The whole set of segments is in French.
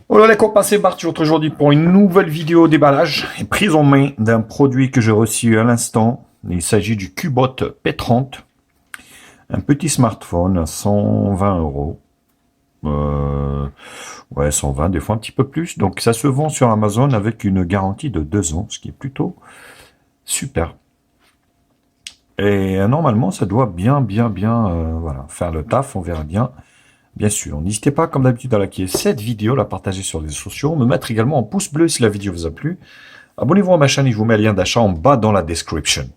Hola les copains, c'est Bart, je vous retrouve aujourd'hui pour une nouvelle vidéo déballage et prise en main d'un produit que j'ai reçu à l'instant. Il s'agit du Cubot P30, un petit smartphone à 120 euros. Ouais, 120, des fois un petit peu plus. Donc ça se vend sur Amazon avec une garantie de 2 ans, ce qui est plutôt super. Et normalement, ça doit bien voilà, faire le taf, on verra bien. Bien sûr, n'hésitez pas, comme d'habitude, à liker cette vidéo, la partager sur les réseaux sociaux, me mettre également un pouce bleu si la vidéo vous a plu. Abonnez-vous à ma chaîne et je vous mets le lien d'achat en bas dans la description.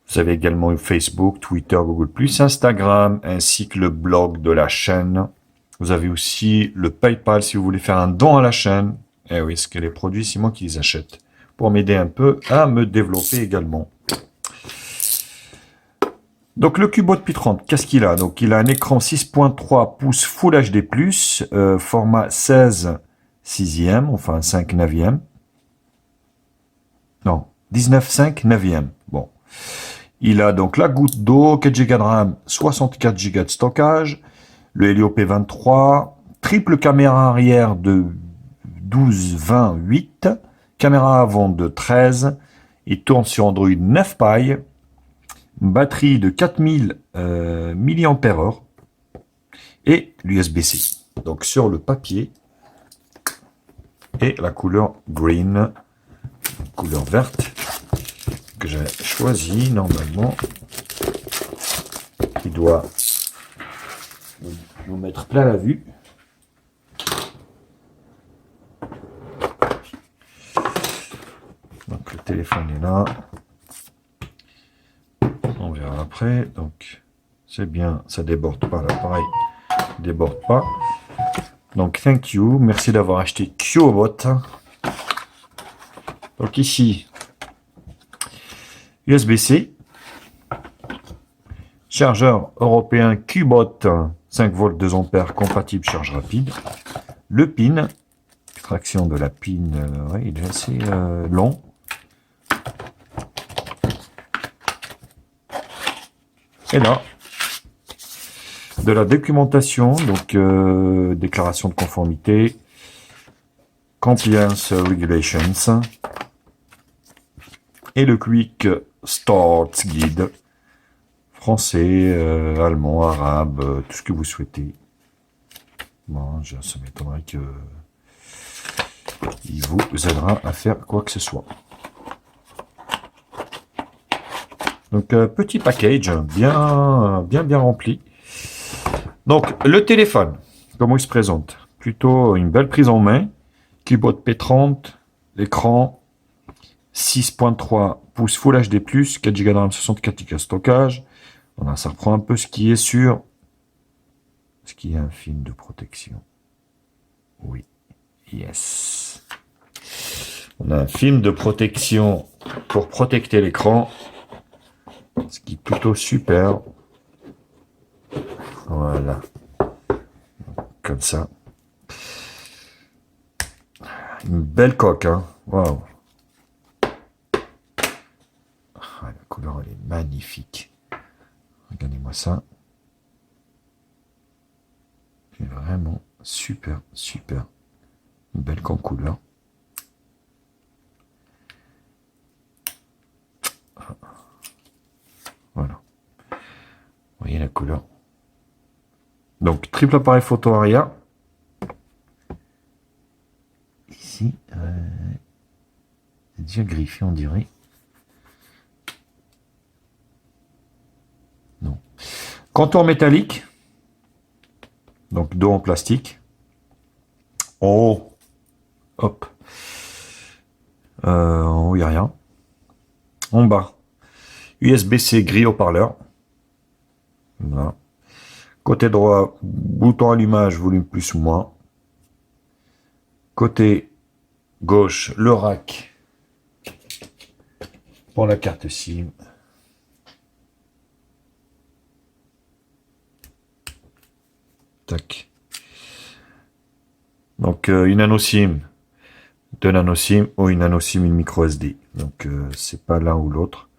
Vous avez également Facebook, Twitter, Google+, Instagram, ainsi que le blog de la chaîne. Vous avez aussi le PayPal si vous voulez faire un don à la chaîne. Eh oui, ce que les produits, c'est moi qui les achète. Pour m'aider un peu à me développer également. Donc le Cubot P30, qu'est-ce qu'il a? Donc il a un écran 6.3 pouces Full HD+, format 16 sixième, enfin 5 neuvième. Non, 19,5 neuvième. Bon. Il a donc la goutte d'eau, 4 Go de RAM, 64 Go de stockage, le Helio P23, triple caméra arrière de 12, 20, 8, caméra avant de 13, il tourne sur Android 9 Pie, batterie de 4000 mAh et l'USB-C. Donc sur le papier et la couleur green, couleur verte que j'ai choisi normalement, qui doit nous mettre plein la vue. Donc le téléphone est là. On verra après. Donc c'est bien, ça déborde pas, l'appareil déborde pas. Donc thank you, merci d'avoir acheté Cubot. Donc ici, USB-C, chargeur européen Cubot 5 volts 2 ampères compatible charge rapide. Le pin, extraction de la pin, ouais, il est assez long. Et là, de la documentation, donc déclaration de conformité, compliance regulations, et le quick start guide, français, allemand, arabe, tout ce que vous souhaitez. Bon, ça m'étonnerait que il vous aidera à faire quoi que ce soit. Donc petit package bien rempli. Donc le téléphone, comment il se présente? Plutôt une belle prise en main. Cubot P30, l'écran 6.3 pouces Full HD+, 4 Go de RAM, 64 Go de stockage. Voilà, ça reprend un peu ce qui est sur ce qui est un film de protection. Oui, yes. On a un film de protection pour protéger l'écran, ce qui est plutôt super. Voilà, comme ça. Une belle coque, hein. Waouh. Ah, la couleur, elle est magnifique. Regardez-moi ça. C'est vraiment super. Une belle couleur. Voilà. Vous voyez la couleur. Donc, triple appareil photo arrière. Ici, c'est déjà griffé, on dirait. Non. Contour métallique. Donc, dos en plastique. En haut, hop. En haut, il n'y a rien. En bas, USB-C gris haut-parleur. Voilà. Côté droit, bouton allumage, volume plus ou moins. Côté gauche, le rack pour la carte SIM. Tac. Donc une nano SIM, deux nano SIM ou une nano SIM, une micro SD. Donc c'est pas l'un ou l'autre.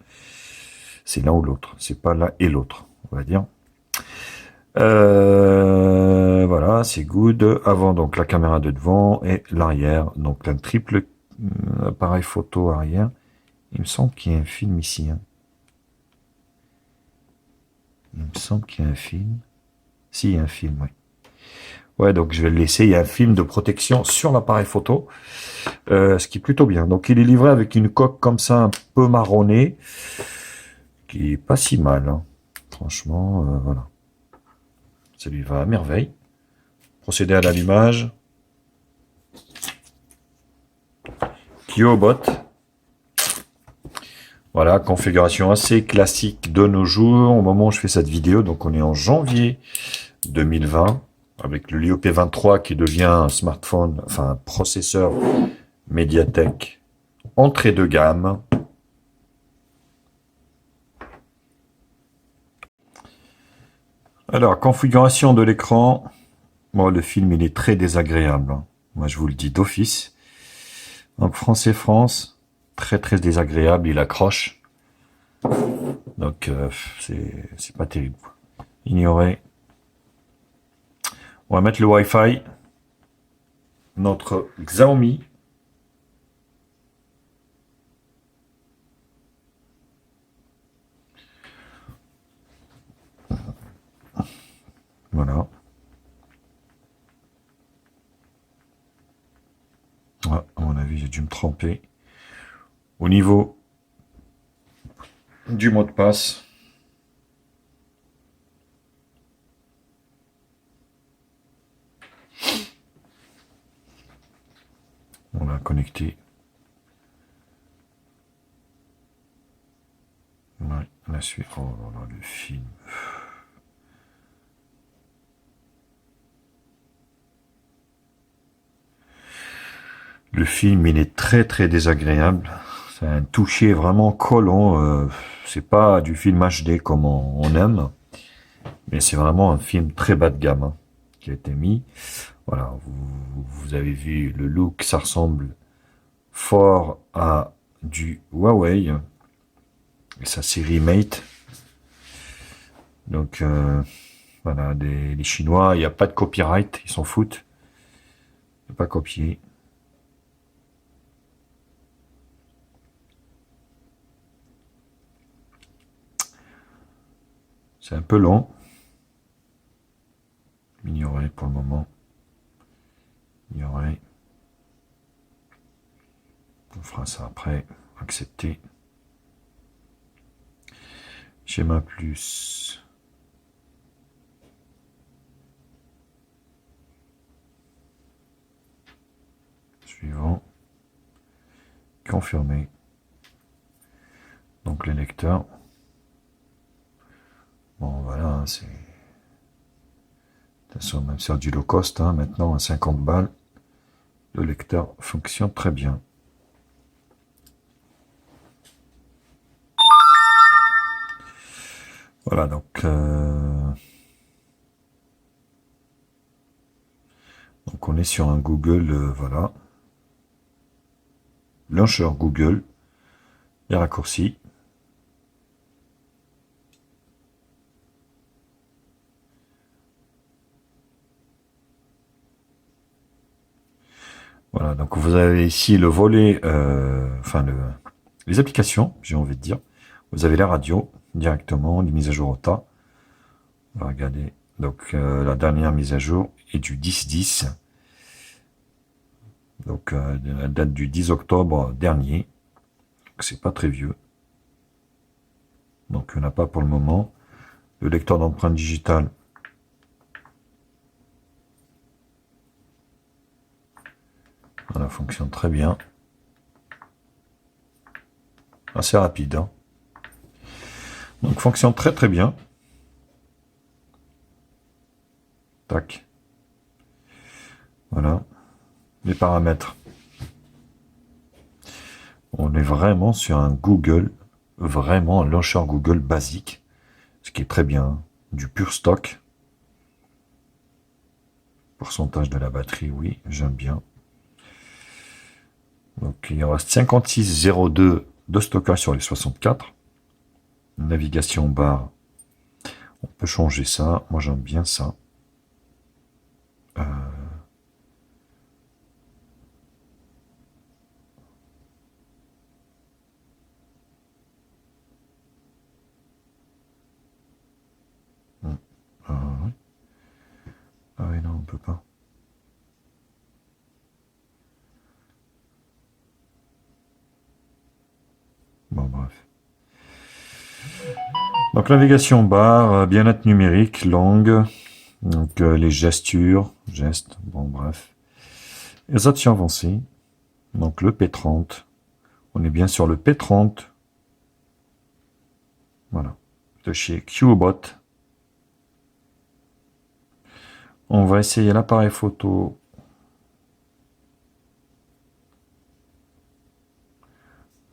C'est l'un ou l'autre. C'est pas l'un et l'autre, on va dire. Voilà, c'est good. Avant, donc la caméra de devant et l'arrière. Donc un triple appareil photo arrière. Il me semble qu'il y a un film ici. Hein. Il me semble qu'il y a un film. Si, il y a un film, oui. Ouais, donc je vais le laisser. Il y a un film de protection sur l'appareil photo, ce qui est plutôt bien. Donc il est livré avec une coque comme ça, un peu marronnée, qui est pas si mal. Hein. Franchement, voilà. Ça lui va à merveille. Procéder à l'allumage. Kyobot. Voilà, configuration assez classique de nos jours. Au moment où je fais cette vidéo, donc on est en janvier 2020, avec le Lio P23 qui devient un smartphone, enfin un processeur Mediatek entrée de gamme. Alors, configuration de l'écran. Bon, le film, il est très désagréable. Hein. Moi, je vous le dis d'office. Donc, France, très très désagréable. Il accroche. Donc, c'est pas terrible. Ignorer. On va mettre le Wi-Fi. Notre Xiaomi. Voilà. Ouais, à mon avis, j'ai dû me tromper. Au niveau du mot de passe. On l'a connecté. Ouais, la suite. Oh là là, le film. Le film, il est très très désagréable. C'est un toucher vraiment collant. C'est pas du film HD comme on aime, mais c'est vraiment un film très bas de gamme hein, qui a été mis. Voilà, vous avez vu le look, ça ressemble fort à du Huawei et sa série Mate. Donc voilà, les Chinois, il n'y a pas de copyright, ils s'en foutent. Il n'y a pas copié. C'est un peu lent. Ignorer pour le moment. Ignorer. On fera ça après. Accepter. Schéma plus. Suivant. Confirmer. Donc les lecteurs. Bon voilà, hein, c'est. De toute façon, même sur du low cost, hein, maintenant à 50 balles, le lecteur fonctionne très bien. Voilà, donc on est sur un Google, voilà. Launcher Google, les raccourcis. Voilà, donc vous avez ici le volet, enfin les applications, j'ai envie de dire. Vous avez la radio directement, les mises à jour OTA. On va regarder. Donc la dernière mise à jour est du 10-10. Donc la date du 10 octobre dernier. C'est pas très vieux. Donc il n'y en a pas pour le moment. Le lecteur d'empreintes digitales. Voilà, fonctionne très bien. Assez rapide. Hein. Donc fonctionne très très bien. Tac. Voilà. Les paramètres. On est vraiment sur un Google, vraiment un launcher Google basique. Ce qui est très bien. Hein. Du pur stock. Pourcentage de la batterie, oui, j'aime bien. Donc il en reste 56,02 de stockage sur les 64. Navigation barre. On peut changer ça. Moi, j'aime bien ça. Ouais. Ah oui, non, on peut pas. Bon, bref. Donc, navigation barre, bien-être numérique, langue, donc les gestures, gestes, bon, bref. Les options avancées, donc le P30. On est bien sur le P30. Voilà. De chez Qbot. On va essayer l'appareil photo.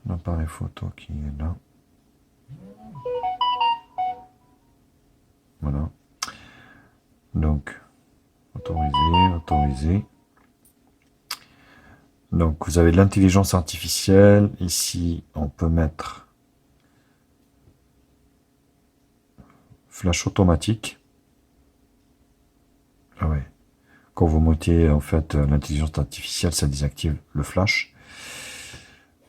L'appareil photo qui est là. Voilà. Donc, autoriser. Donc, vous avez de l'intelligence artificielle. Ici, on peut mettre flash automatique. Ah ouais. Quand vous montez en fait l'intelligence artificielle, ça désactive le flash.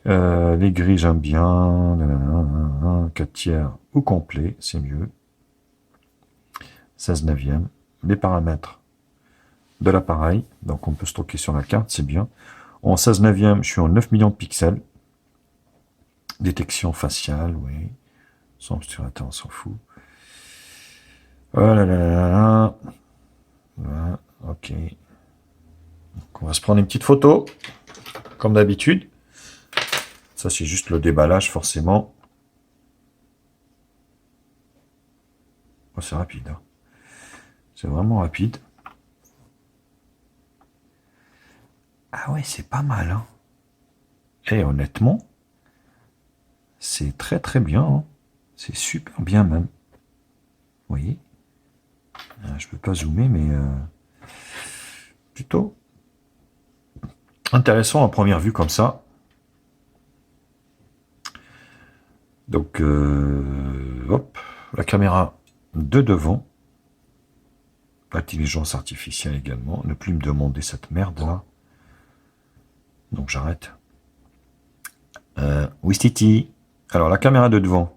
Les grilles, j'aime bien. 4 tiers ou complet, c'est mieux. 16 neuvième. Les paramètres de l'appareil. Donc, on peut stocker sur la carte, c'est bien. En 16 neuvième, je suis en 9 millions de pixels. Détection faciale, oui. Sans obturateur, on s'en fout. Oh là là là là. Voilà, ok. Donc, on va se prendre une petite photo, comme d'habitude. Ça, c'est juste le déballage, forcément. Oh, c'est rapide. Hein. C'est vraiment rapide. Ah ouais, c'est pas mal. Hein. Et honnêtement, c'est très très bien. Hein. C'est super bien même. Vous voyez, je peux pas zoomer, mais plutôt intéressant à première vue comme ça. Donc, hop, la caméra de devant. L'intelligence artificielle également. Ne plus me demander cette merde là. Donc j'arrête. Wistiti. Alors la caméra de devant.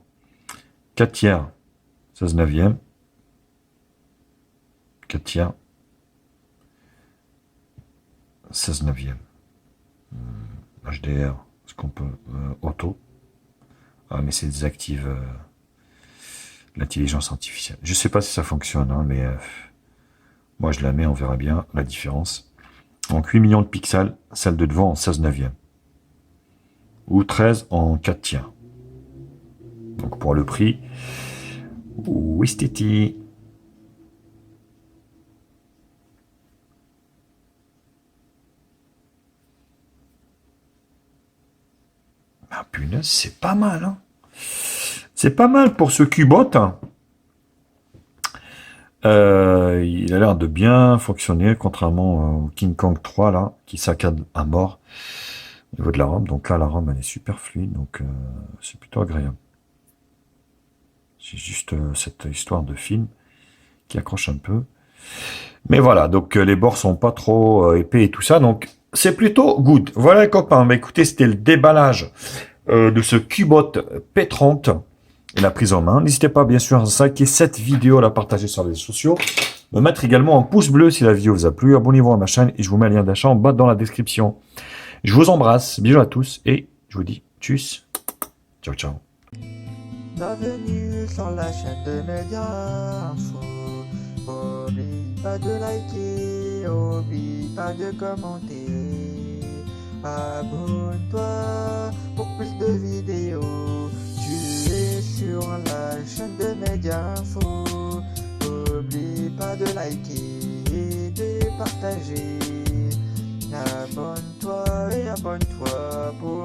4 tiers. 16 neuvième. 4 tiers. 16 neuvième. HDR. Est-ce qu'on peut... auto. Ah mais c'est désactive l'intelligence artificielle. Je sais pas si ça fonctionne, hein, mais moi je la mets, on verra bien la différence. Donc 8 millions de pixels, celle de devant en 16 neuvième. Ou 13 en 4 tiers. Donc pour le prix, Wistiti. Ah punaise, c'est pas mal. Hein. C'est pas mal pour ce Qbot. Hein. Il a l'air de bien fonctionner, contrairement au King Kong 3, là, qui saccade à mort au niveau de la ROM. Donc là, la ROM, elle est super fluide, donc c'est plutôt agréable. C'est juste cette histoire de film qui accroche un peu. Mais voilà, donc les bords sont pas trop épais et tout ça, donc c'est plutôt good. Voilà les copains, bah, écoutez, c'était le déballage de ce Qbot P30 et la prise en main. N'hésitez pas bien sûr à liker cette vidéo, à la partager sur les réseaux sociaux, me mettre également un pouce bleu si la vidéo vous a plu, abonnez-vous à ma chaîne et je vous mets un lien d'achat en bas dans la description. Je vous embrasse, bisous à tous et je vous dis tchuss, ciao ciao. Bienvenue sur la chaîne de Média Info. Oublie pas de liker, oublie pas de commenter. Abonne-toi pour plus de vidéos. Tu es sur la chaîne de Média Info. Oublie pas de liker et de partager. Abonne-toi et abonne-toi pour